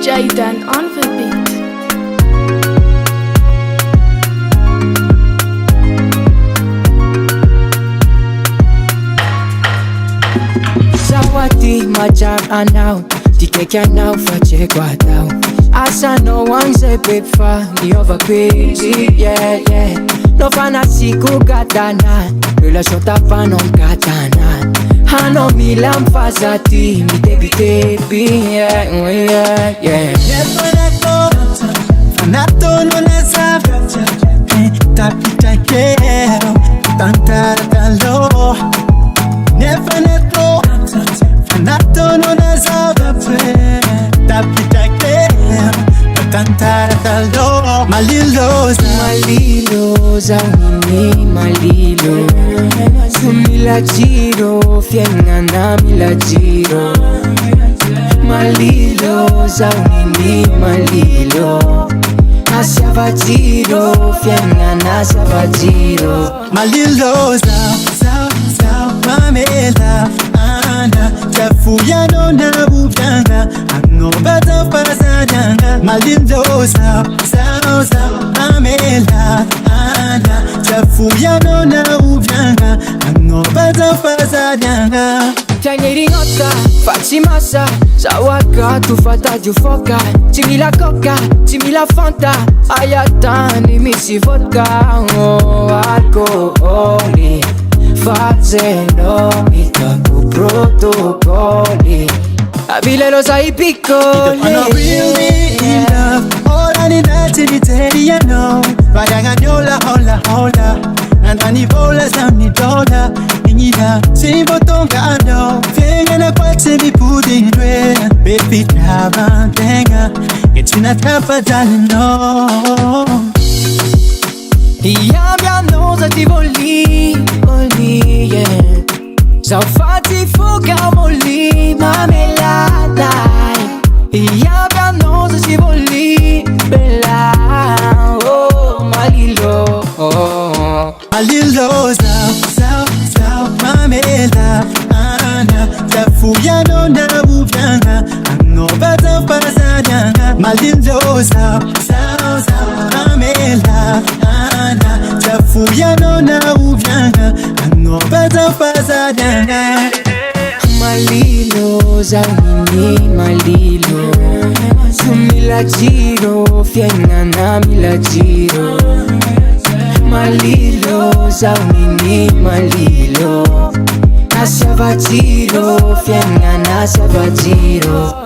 Jay'dan on the beat. Zawadi majab anao Tikekya nao fache kwa tao Asa no one say babe fa Ni over crazy, yeah, yeah. No fanasi kugatana Relation tapa non katana Hano mila mfazati Mi tebi tebi, yeah, yeah, yeah. Fanato non è sabato Tapita che Tantara talo Nefaneto Fanato non è sabato Tapita che Tantara talo Malilo Zaunini malilo Sumila giro Fiengana mila giro Malilo zaunini malilo Asava giro Fiengana sava giro Malilo zao mamela ana Chafuya no na bubanga Ano bata pasanyanga Malilo zao mamela ana Chafuya no na bubanga Ano bata pasanyanga Tiangeri ngota, faci massa Sawaka, tufata jufoka Timila coca, timila fanta Ayatani misi vodka Oh, alcoholi Fazendo itaku protocoli Abile lo sai piccoli I'm not really in love All I need is tell you no Vayanga nyola hola Nandani vola zamni dola Inida simbo tonga ando Venga na kwatse mi pudindwe Baby tabantenga Itina tapa dali no Iambia noza ti voli, yeah Saufati fuga molli, mamela dai Iambia noza ti voli, bella Oh, malilo, oh Malilo zao mamela ana Chafuya no na bubanga Ano bata pasanyanga Malilo zao mamela ana Chafuya no na bubanga Ano bata pasanyanga Malilo, zaunini malilo Sumila giro, fiengana mila giro Malilo, zaunini malilo Asava giro, fiengana sava giro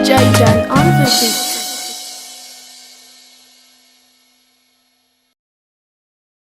Jay'dan on the beat.